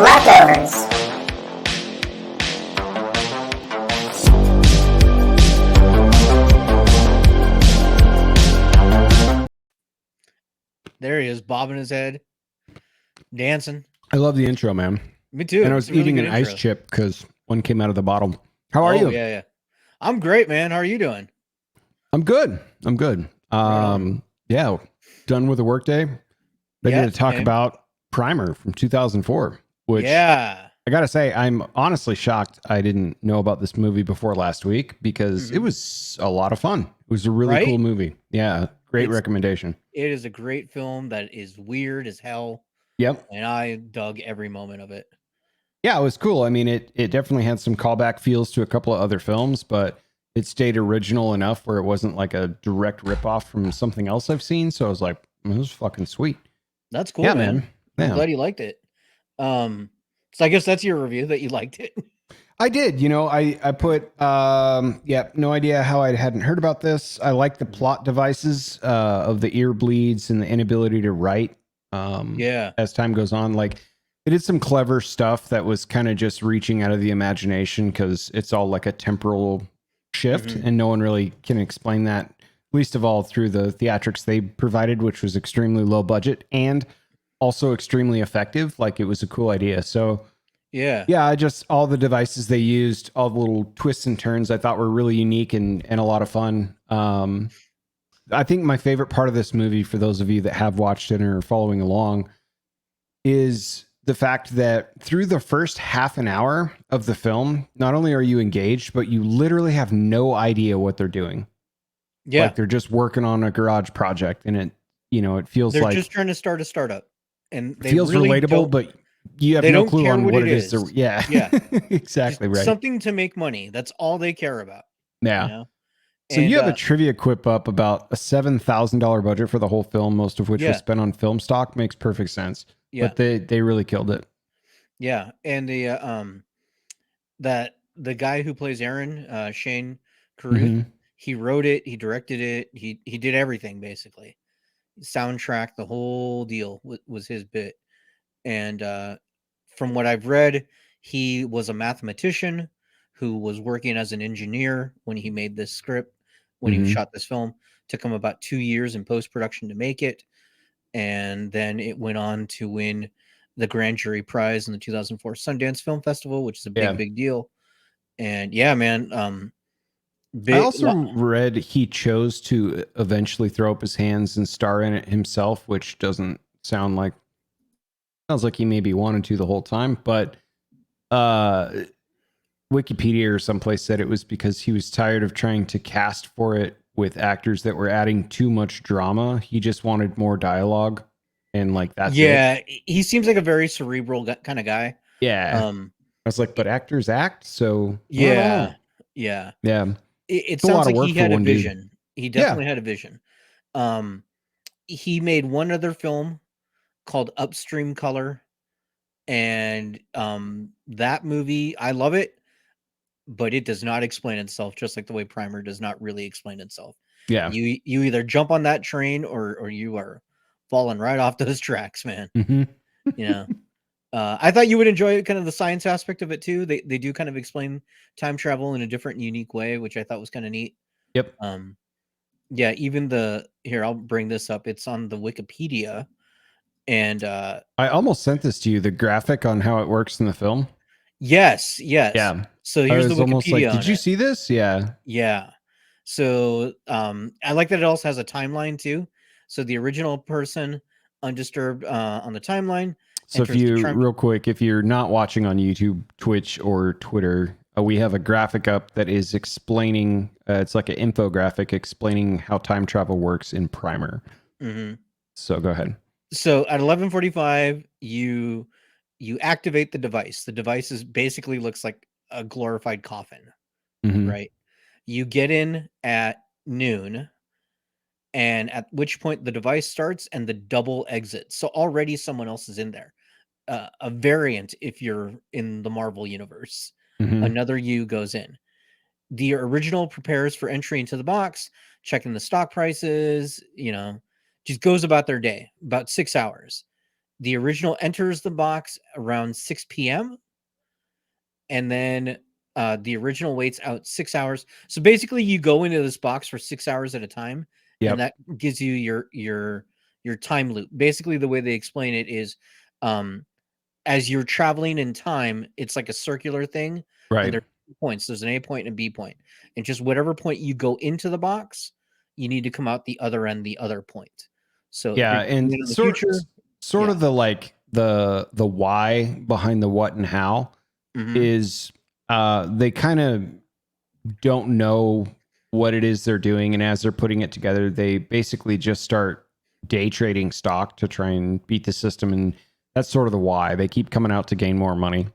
Leftovers. There he is, bobbing his head, dancing. I love the intro, man. Me too. And I was eating an ice chip because one came out of the bottle. How are you? Yeah. I'm great, man. How are you doing? I'm good. Yeah, done with the workday. Ready to talk about Primer from 2004, which I gotta say, I'm honestly shocked I didn't know about this movie before last week because it was a lot of fun. It was a really cool movie. Yeah, great recommendation. It is a great film that is weird as hell. Yep. And I dug every moment of it. Yeah, it was cool. I mean, it definitely had some callback feels to a couple of other films, but it stayed original enough where it wasn't like a direct ripoff from something else I've seen. So I was like, this is fucking sweet. That's cool, man. I'm glad you liked it. So I guess that's your review, that you liked it. I did. You know, I put, no idea how I hadn't heard about this. I like the plot devices of the ear bleeds and the inability to write as time goes on. Like, it did some clever stuff that was kind of just reaching out of the imagination because it's all like a temporal shift and no one really can explain that, least of all through the theatrics they provided, which was extremely low budget and also extremely effective. Like, it was a cool idea. So I just, all the devices they used, all the little twists and turns I thought were really unique and a lot of fun. I think my favorite part of this movie, for those of you that have watched it or are following along, is the fact that through the first half an hour of the film, not only are you engaged, but you literally have no idea what they're doing. Yeah. Like, they're just working on a garage project, and it feels like they're just trying to start a startup, and it feels really relatable, but you have no clue on what it is. Yeah. Exactly. Just right. Something to make money. That's all they care about. Yeah. You know? So you have a trivia quip up about a $7,000 budget for the whole film, most of which was spent on film stock. Makes perfect sense. Yeah. But they really killed it. Yeah. And the guy who plays Aaron, Shane Carruth, he wrote it, he directed it, he did everything basically. Soundtrack, the whole deal was his bit. And from what I've read, he was a mathematician who was working as an engineer when he made this script, when he shot this film. Took him about 2 years in post-production to make it. And then it went on to win the Grand Jury Prize in the 2004 Sundance Film Festival, which is a big deal. And yeah, man. I also read he chose to eventually throw up his hands and star in it himself, which doesn't sound like, sounds like he maybe wanted to the whole time, but Wikipedia or someplace said it was because he was tired of trying to cast for it with actors that were adding too much drama. He just wanted more dialogue, and like that's it. He seems like a very cerebral kind of guy. Yeah. I was like, but actors act, so yeah. It sounds like he had a vision. Dude. He definitely had a vision. He made one other film called Upstream Color, and that movie, I love it, but it does not explain itself, just like the way Primer does not really explain itself. Yeah, you either jump on that train or you are falling right off those tracks, man. I thought you would enjoy kind of the science aspect of it too. They do kind of explain time travel in a different, unique way, which I thought was kind of neat. Yep. Even here, I'll bring this up. It's on the Wikipedia, and I almost sent this to you, the graphic on how it works in the film. Yes. Yeah. So here's the Wikipedia. Almost like, did you see this? Yeah. Yeah. So I like that it also has a timeline too. So the original person, undisturbed on the timeline. So if you, real quick, if you're not watching on YouTube, Twitch, or Twitter, we have a graphic up that is explaining, it's like an infographic explaining how time travel works in Primer. So go ahead. So at 11:45, you activate the device. The device basically looks like a glorified coffin, right? You get in at noon, and at which point the device starts and the double exits. So already someone else is in there. A variant, if you're in the Marvel universe, another you goes in. The original prepares for entry into the box, checking the stock prices, just goes about their day, about 6 hours. The original enters the box around 6 p.m. and then the original waits out 6 hours. So basically, you go into this box for 6 hours at a time, and Yep. that gives you your time loop. Basically, the way they explain it is, as you're traveling in time, it's like a circular thing, and Right. there's points. There's an A point and a B point, and just whatever point you go into the box, you need to come out the other end, the other point. So if Yeah, you're and going in the future, sort yeah. of the like the why behind the what and how Mm-hmm. is they kind of don't know what it is they're doing, and as they're putting it together, they basically just start day trading stock to try and beat the system, and that's sort of the why. They keep coming out to gain more money.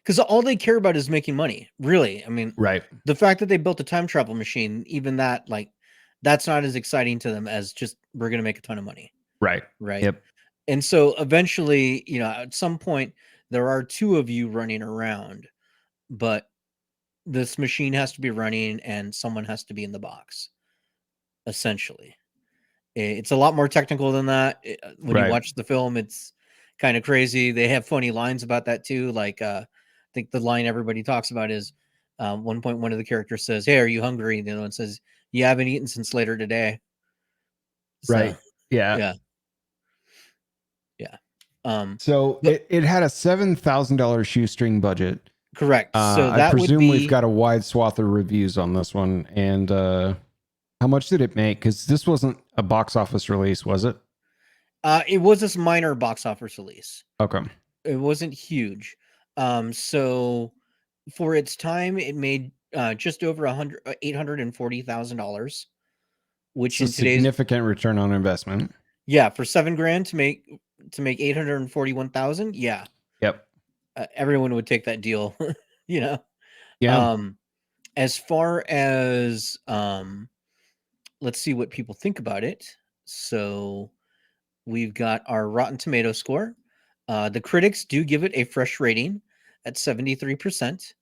Because all they care about is making money. Really, I mean, Right. the fact that they built a time travel machine, even that, like, that's not as exciting to them as just we're going to make a ton of money, Right. right? Yep. And so eventually, at some point, there are two of you running around, but this machine has to be running and someone has to be in the box, essentially. It's a lot more technical than that. When you Right. watch the film, it's kind of crazy. They have funny lines about that too. Like, I think the line everybody talks about is, one point one of the characters says, "Hey, are you hungry?" And the other one says, "You haven't eaten since later today." So, Right. Yeah. yeah, yeah. So But it had a $7,000 shoestring budget. correct. So I that would presume we've be. got a wide swath of reviews on this one. And how much did it make? Because this wasn't a box office release, was it? It was this minor box office release. Okay. It wasn't huge. So for its time, it made just over $840,000, which It's a in today's, significant return on investment. yeah, for 7 grand to make 841,000, yeah, Yep. everyone would take that deal, you know. Yeah. Um, as far as let's see what people think about it. So we've got our Rotten Tomato score. The critics do give it a fresh rating at 73%.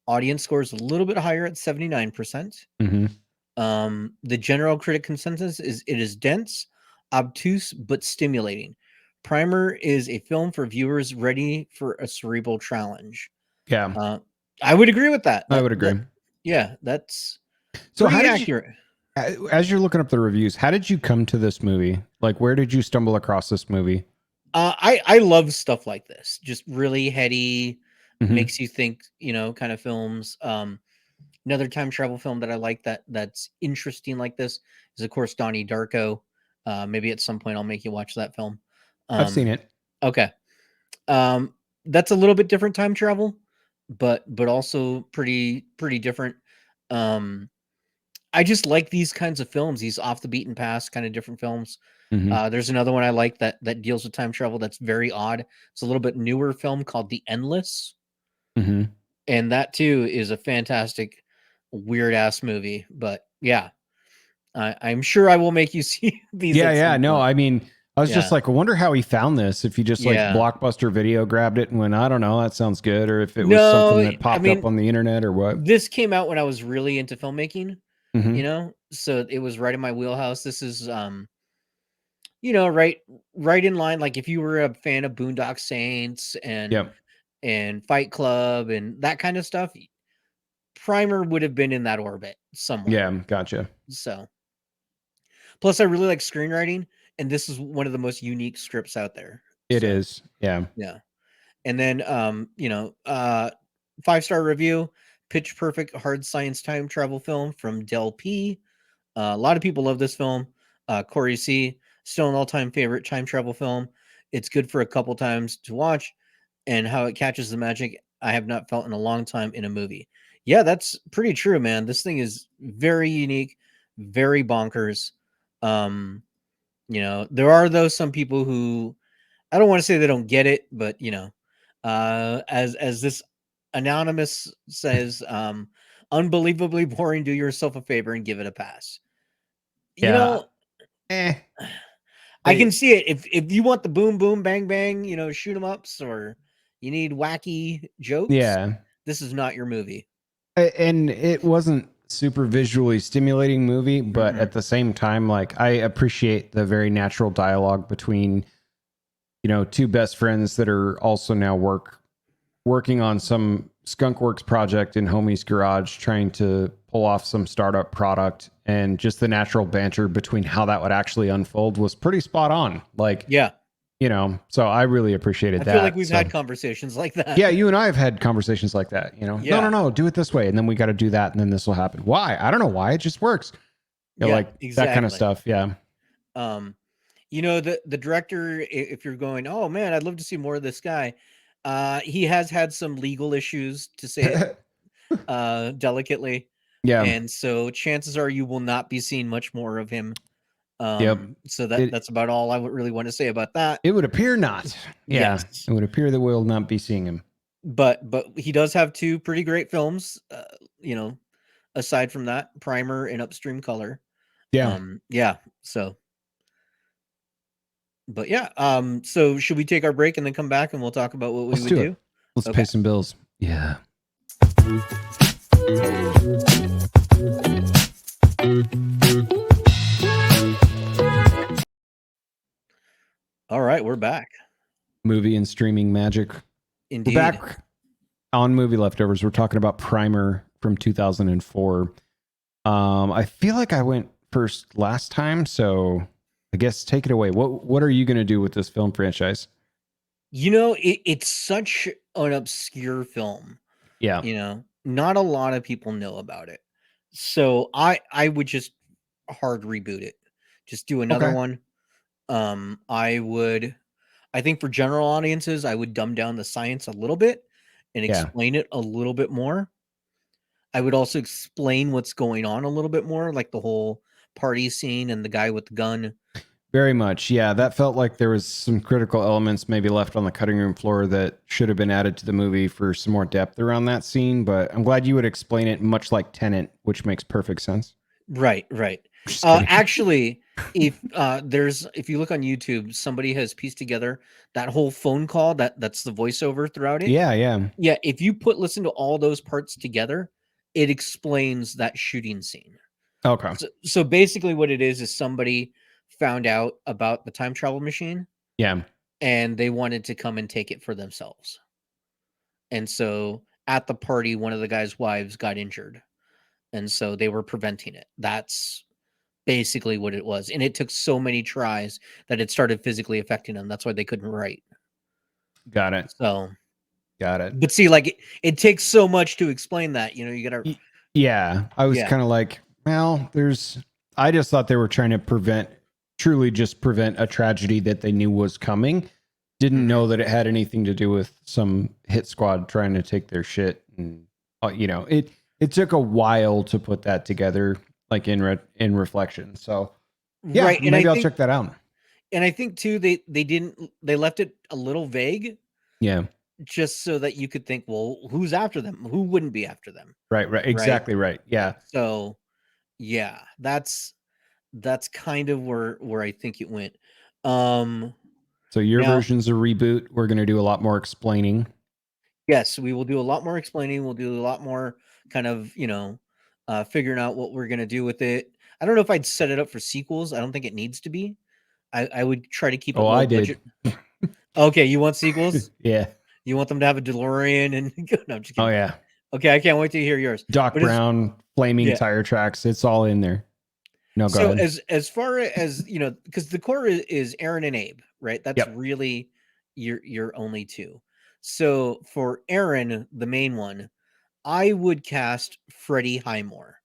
Audience score is a little bit higher at 79%. Mm-hmm. The general critic consensus is it is dense, obtuse, but stimulating. Primer is a film for viewers ready for a cerebral challenge. Yeah. Uh, I would agree with that. I That would agree. that yeah, that's So how pretty did you, accurate. as you're looking up the reviews, how did you come to this movie? Like, where did you stumble across this movie? I love stuff like this. Just really heady, Mm-hmm. makes you think, kind of films. Another time travel film that I like that's interesting like this is, of course, Donnie Darko. Maybe at some point I'll make you watch that film. I've seen Um, it. okay. That's a little bit different time travel, but also pretty different. Um, I just like these kinds of films, these off the beaten path kind of different films. Mm-hmm. There's another one I like that deals with time travel that's very odd. It's a little bit newer film called The Endless, Mm-hmm. and that too is a fantastic, weird ass movie. But yeah, I'm sure I will make you see these Yeah, at yeah. some No, point. I mean, I was just Yeah, like, I wonder how he found this. If he just like yeah. Blockbuster Video grabbed it and went, I don't know, that sounds good, or if it was No, something that I popped up mean, on the internet or what. this came out when I was really into filmmaking. Mm-hmm. So it was right in my wheelhouse. This is right in line. Like if you were a fan of Boondock Saints Yep. and Fight Club and that kind of stuff, Primer would have been in that orbit somewhere. Yeah. Gotcha. So, plus I really like screenwriting, and this is one of the most unique scripts out there. It So, is. Yeah. yeah. And then 5-star review, Pitch Perfect hard science time travel film from Del P. A lot of people love this film. Corey C. Still an all-time favorite time travel film. It's good for a couple times to watch, and how it catches the magic I have not felt in a long time in a movie. Yeah, that's pretty true, man. This thing is very unique, very bonkers. Um, there are some people who, I don't want to say they don't get it, but as this anonymous says, unbelievably boring. Do yourself a favor and give it a pass. You Yeah. know, Eh. I can I, see it. If you want the boom boom bang bang, shoot 'em ups, or you need wacky jokes, yeah. this is not your movie. And it wasn't super visually stimulating movie, but Mm-mm. at the same time, like I appreciate the very natural dialogue between two best friends that are also now working on some skunkworks project in homie's garage, trying to pull off some startup product, and just the natural banter between how that would actually unfold was pretty spot on. Like, Yeah. So I really appreciated I that. feel like we've So, had conversations like that. yeah, you and I have had conversations like that. Yeah. No, do it this way, and then we got to do that, and then this will happen. Why? I don't know why. It just works. Yeah, Like exactly. that kind of stuff. Yeah. The director, if you're going, oh man, I'd love to see more of this guy. He has had some legal issues, to say it delicately. Yeah. And so chances are you will not be seeing much more of him. Yep. So that's about all I would really want to say about that. It would appear not. Yeah. Yes. It would appear that we'll not be seeing him. But he does have two pretty great films, aside from that, Primer and Upstream Color. Yeah. Yeah. So, but yeah. So should we take our break and then come back and we'll talk about what we would do? Let's pay some bills. Yeah. All right, we're back. Movie and streaming magic. Indeed. We're back on Movie Leftovers. We're talking about Primer from 2004. I feel like I went first last time, so I guess take it away. What are you going to do with this film franchise? It's such an obscure film. Yeah. Not a lot of people know about it. So I would just hard reboot it. Just do another one. I think for general audiences, I would dumb down the science a little bit and explain it a little bit more. I would also explain what's going on a little bit more, like the whole party scene and the guy with the gun. Very much. Yeah, that felt like there was some critical elements maybe left on the cutting room floor that should have been added to the movie for some more depth around that scene. But I'm glad you would explain it much like Tenet, which makes perfect sense. Right. Actually, if you look on YouTube, somebody has pieced together that whole phone call that's the voiceover throughout it. Yeah. If you listen to all those parts together, it explains that shooting scene. Okay. So basically, what it is somebody found out about the time travel machine. Yeah. And they wanted to come and take it for themselves. And so at the party, one of the guy's wives got injured. And so they were preventing it. That's basically what it was. And it took so many tries that it started physically affecting them. That's why they couldn't write. Got it. So, got it. But see, like it takes so much to explain that, you got to. Yeah. I was kind of like, well, I just thought they were trying to truly just prevent a tragedy that they knew was coming. Didn't know that it had anything to do with some hit squad trying to take their shit. And, it took a while to put that together, like in reflection. So yeah, right. Maybe I'll check that out. And I think too, they left it a little vague. Yeah. Just so that you could think, well, who's after them? Who wouldn't be after them? Right. Exactly right. Yeah. So yeah, that's kind of where I think it went. So your version's a reboot. We're going to do a lot more explaining. Yes, we will do a lot more explaining. We'll do a lot more kind of, figuring out what we're going to do with it. I don't know if I'd set it up for sequels. I don't think it needs to be. I would try to keep it low budget. Okay, you want sequels? Yeah. You want them to have a DeLorean and no, I'm just kidding. Oh yeah. Okay, I can't wait to hear yours. Doc Brown, flaming tire tracks. It's all in there. No, go ahead. As far as because the core is Aaron and Abe, right? That's really your only two. So for Aaron, the main one, I would cast Freddie Highmore.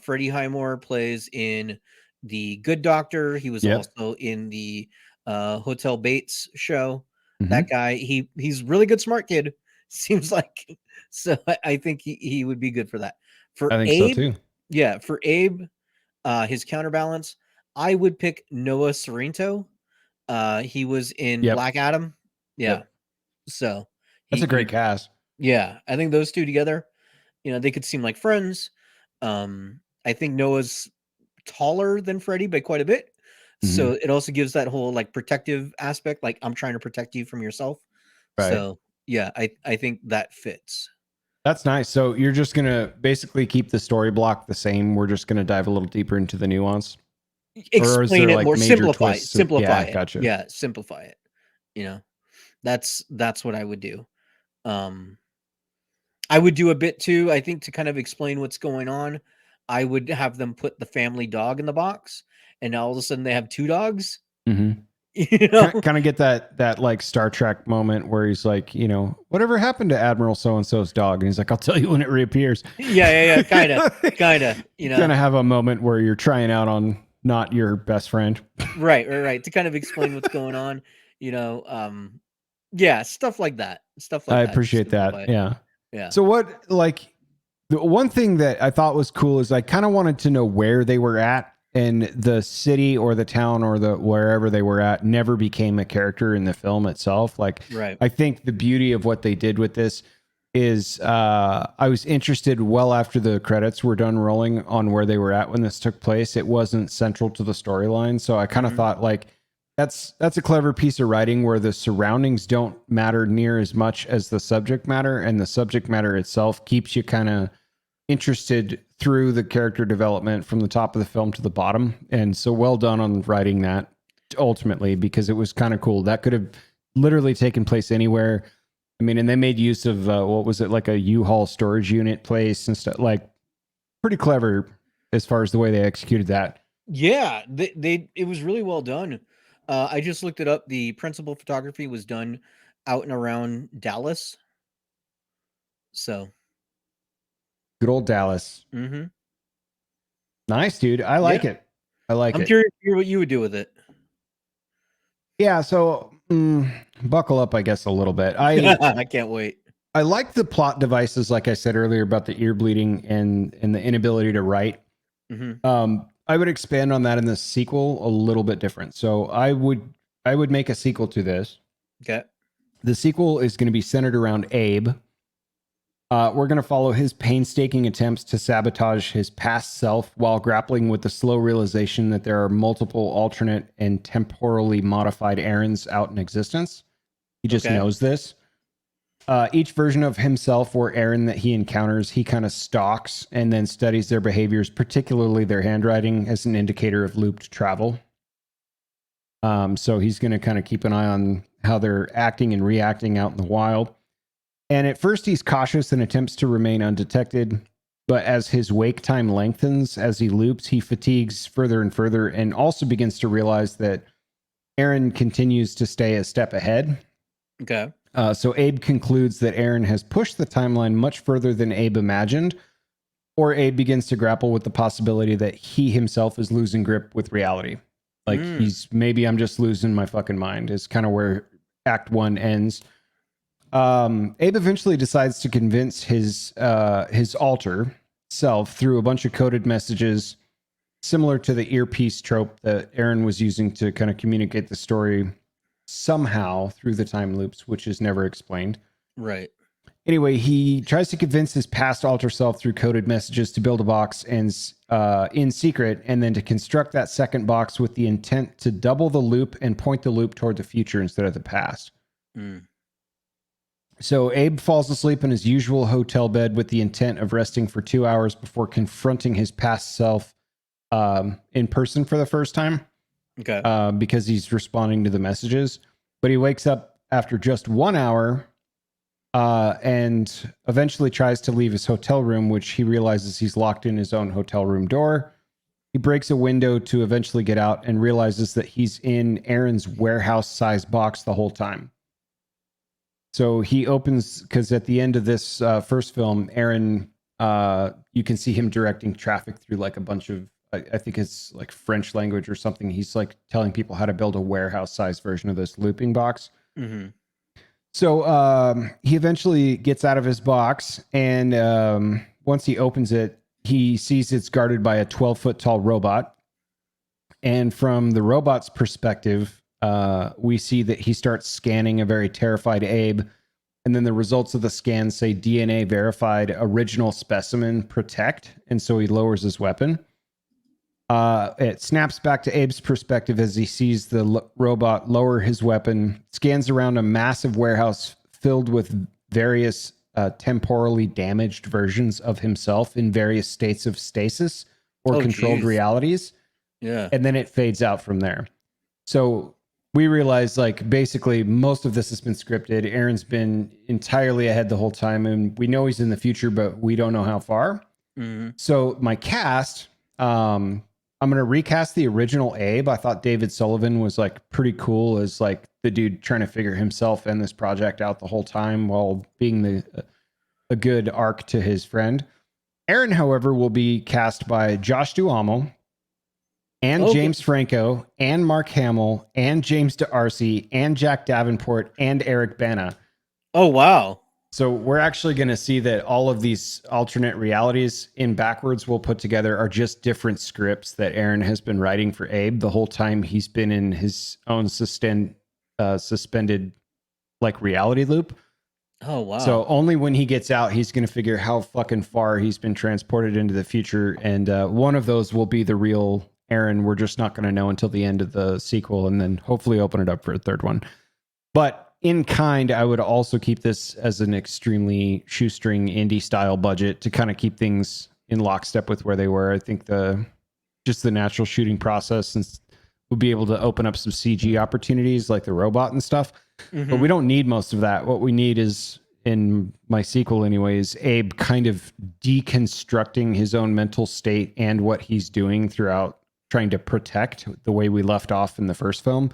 Freddie Highmore plays in The Good Doctor. He was also in the Hotel Bates show. Mm-hmm. That guy, he's really good, smart kid. Seems like. So I think he would be good for that. For I think Abe, so too. Yeah, for Abe, his counterbalance, I would pick Noah Sorrento. He was in Black Adam. Yeah. Yep. So that's a great cast. Yeah, I think those two together, they could seem like friends. I think Noah's taller than Freddie by quite a bit. Mm-hmm. So it also gives that whole like protective aspect, like I'm trying to protect you from yourself. Right. So yeah, I think that fits. That's nice. So you're just going to basically keep the story block the same. We're just going to dive a little deeper into the nuance. Explain it more, simplify it. Yeah, gotcha. Yeah, simplify it. You know, that's what I would do. Um, I would do a bit too, I think, to kind of explain what's going on. I would have them put the family dog in the box, and all of a sudden they have 2 dogs. Mm-hmm. You know? Kind of get that like Star Trek moment where he's like, you know, whatever happened to Admiral so and so's dog, and he's like, I'll tell you when it reappears. Yeah, kinda. You know, Gonna have a moment where you're trying out on not your best friend. right. To kind of explain what's going on. Yeah, stuff like that. Stuff I like that to appreciate that. simplify it. Yeah. Yeah. So what, like, the one thing that I thought was cool is I kind of wanted to know where they were at, and the city or the town or the wherever they were at never became a character in the film itself. Like, Right. I think the beauty of what they did with this is I was interested well after the credits were done rolling on where they were at when this took place. It wasn't central to the storyline, so I kind of thought like that's a clever piece of writing where the surroundings don't matter near as much as the subject matter, and the subject matter itself keeps you kind of interested through the character development from the top of the film to the bottom. And so well done on writing that ultimately, because it was kind of cool. That could have literally taken place anywhere. I mean, and they made use of what was it, like a U-Haul storage unit place and stuff. Like, pretty clever as far as the way they executed that. Yeah, it was really well done. I just looked it up. The principal photography was done out and around Dallas. So, Good old Dallas. mhm. Nice, dude. I like Yeah. it. I like I'm it. curious to hear what you would do with it. Yeah. So buckle up, I guess, a little bit. I I can't wait. I like the plot devices, like I said earlier, about the ear bleeding and the inability to write. Mhm. I would expand on that in the sequel a little bit different. So I would make a sequel to this. Okay. The sequel is going to be centered around Abe. We're going to follow his painstaking attempts to sabotage his past self while grappling with the slow realization that there are multiple alternate and temporally modified Aarons out in existence. He just Okay. knows this. Each version of himself or Aaron that he encounters, he kind of stalks and then studies their behaviors, particularly their handwriting, as an indicator of looped travel. So he's going to kind of keep an eye on how they're acting and reacting out in the wild. And at first, he's cautious and attempts to remain undetected. But as his wake time lengthens, as he loops, he fatigues further and further, and also begins to realize that Aaron continues to stay a step ahead. Okay. So Abe concludes that Aaron has pushed the timeline much further than Abe imagined, or Abe begins to grapple with the possibility that he himself is losing grip with reality. Like maybe I'm just losing my fucking mind is kind of where Act 1 ends. Abe eventually decides to convince his alter self through a bunch of coded messages, similar to the earpiece trope that Aaron was using to kind of communicate the story somehow through the time loops, which is never explained. Right. Anyway, he tries to convince his past alter self through coded messages to build a box and in secret, and then to construct that second box with the intent to double the loop and point the loop toward the future instead of the past. So Abe falls asleep in his usual hotel bed with the intent of resting for 2 hours before confronting his past self in person for the first time. Okay. Because he's responding to the messages. But he wakes up after just 1 hour and eventually tries to leave his hotel room, which he realizes he's locked in his own hotel room door. He breaks a window to eventually get out and realizes that he's in Aaron's warehouse-sized box the whole time. So he opens, because at the end of this first film, Aaron, you can see him directing traffic through like a bunch of, I think it's like French language or something. He's like telling people how to build a warehouse-sized version of this looping box. Mm-hmm. So he eventually gets out of his box, and once he opens it, he sees it's guarded by a 12-foot tall robot. And from the robot's perspective, we see that he starts scanning a very terrified Abe. And then the results of the scan say DNA verified, original specimen, protect. And so he lowers his weapon. It snaps back to Abe's perspective as he sees the robot lower his weapon, scans around a massive warehouse filled with various temporally damaged versions of himself in various states of stasis or controlled realities. Yeah. And then it fades out from there. So we realized like basically most of this has been scripted. Aaron's been entirely ahead the whole time, and we know he's in the future, but we don't know how far. Mm-hmm. So my cast, I'm gonna recast the original Abe. I thought David Sullivan was like pretty cool as like the dude trying to figure himself and this project out the whole time while being a good arc to his friend. Aaron, however, will be cast by Josh Duhamel and Okay. James Franco and Mark Hamill and James D'Arcy and Jack Davenport and Eric Bana. Oh, wow. So we're actually going to see that all of these alternate realities in backwards we'll put together are just different scripts that Aaron has been writing for Abe the whole time he's been in his own suspended like reality loop. Oh, wow. So only when he gets out, he's going to figure how fucking far he's been transported into the future. And one of those will be the real Aaron. We're just not going to know until the end of the sequel, and then hopefully open it up for a third one. But in kind, I would also keep this as an extremely shoestring indie style budget to kind of keep things in lockstep with where they were. I think just the natural shooting process and we'll be able to open up some CG opportunities like the robot and stuff. Mm-hmm. But we don't need most of that. What we need is, in my sequel anyways, Abe kind of deconstructing his own mental state and what he's doing throughout trying to protect the way we left off in the first film.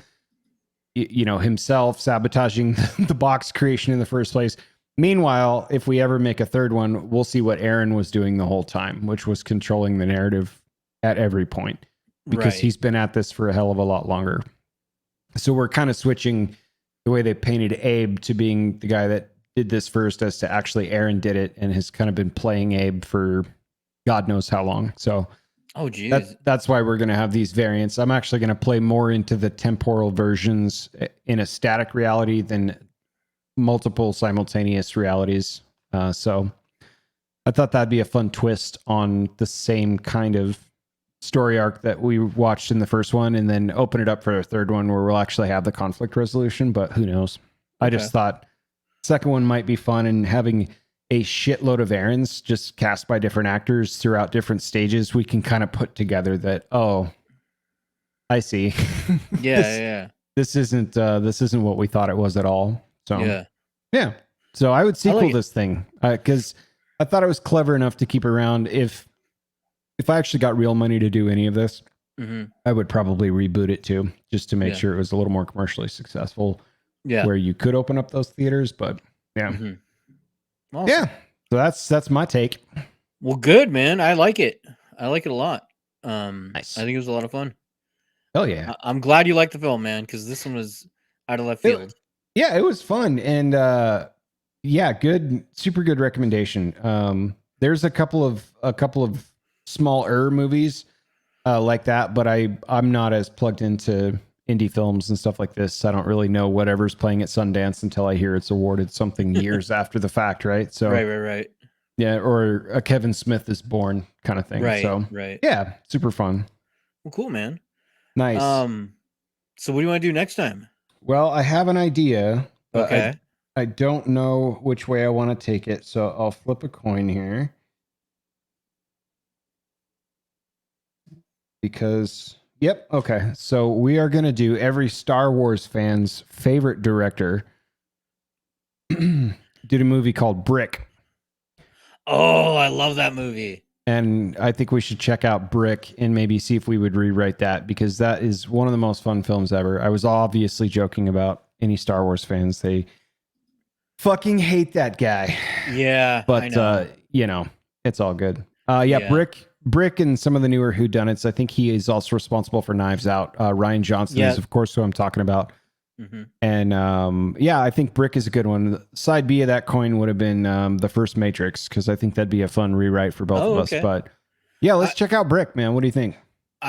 You know, himself sabotaging the box creation in the first place. Meanwhile, if we ever make a third one, we'll see what Aaron was doing the whole time, which was controlling the narrative at every point, because he's been at this for a hell of a lot longer. So we're kind of switching the way they painted Abe to being the guy that did this first, as to actually Aaron did it and has kind of been playing Abe for God knows how long. So that's why we're going to have these variants. I'm actually going to play more into the temporal versions in a static reality than multiple simultaneous realities. So I thought that'd be a fun twist on the same kind of story arc that we watched in the first one, and then open it up for a third one where we'll actually have the conflict resolution, but who knows? Okay. I just thought second one might be fun, and having a shitload of Aarons just cast by different actors throughout different stages, we can kind of put together that, oh, I see. Yeah, this isn't what we thought it was at all. So yeah. So I would sequel this thing because I thought it was clever enough to keep around. If I actually got real money to do any of this, I would probably reboot it too, just to make sure it was a little more commercially successful. Yeah, where you could open up those theaters, but yeah. Awesome. Yeah, so that's my take. Well, good, man. I like it. I like it a lot. Nice. I think it was a lot of fun. Oh yeah. I'm glad you liked the film, man, because this one was out of left field. It was fun, and good, super good recommendation. There's a couple of smaller movies like that, but I'm not as plugged into indie films and stuff like this. I don't really know whatever's playing at Sundance until I hear it's awarded something years after the fact, right? So right. Yeah, or a Kevin Smith is Born kind of thing. Right. So yeah, super fun. Well, cool, man. Nice. So what do you want to do next time? Well, I have an idea, but okay. I don't know which way I want to take it, so I'll flip a coin here. Because okay. So we are going to do every Star Wars fan's favorite director. Did a movie called Brick. Oh, I love that movie. And I think we should check out Brick and maybe see if we would rewrite that, because that is one of the most fun films ever. I was obviously joking about any Star Wars fans. They fucking hate that guy. Yeah. But, it's all good. Brick and some of the newer whodunits. I think he is also responsible for Knives Out. Ryan Johnson is, of course, who I'm talking about. And I think Brick is a good one. Side B of that coin would have been the first Matrix, because I think that'd be a fun rewrite for both of us. But yeah, let's check out Brick, man. What do you think?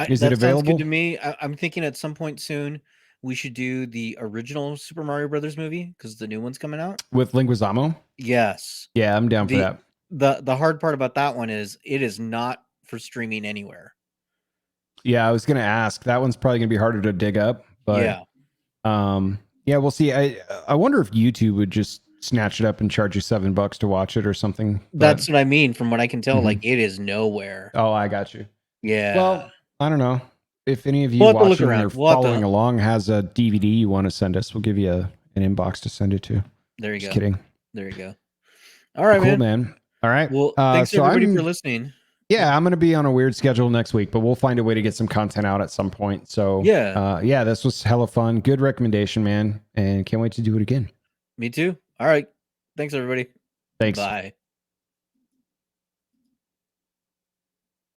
Is it available? Sounds good to me. I'm thinking at some point soon we should do the original Super Mario Brothers movie, because the new one's coming out with Leguizamo. Yes. Yeah, I'm down for that. The hard part about that one is it is not for streaming anywhere. Yeah, I was gonna ask. That one's probably gonna be harder to dig up. But we'll see. I wonder if YouTube would just snatch it up and charge you $7 to watch it or something. That's what I mean. From what I can tell, like, it is nowhere. Oh, I got you. Yeah. Well, I don't know. if any of you We'll have to look watching around. or We'll have following to. along has a DVD you want to send us, we'll give you an inbox to send it to. There you Just go. kidding. There you go. All right, Cool, man. man. All right. Well, thanks So everybody for listening. Yeah, I'm going to be on a weird schedule next week, but we'll find a way to get some content out at some point. So yeah, this was hella fun. Good recommendation, man. And can't wait to do it again. Me too. All right. Thanks, everybody. Thanks. Bye.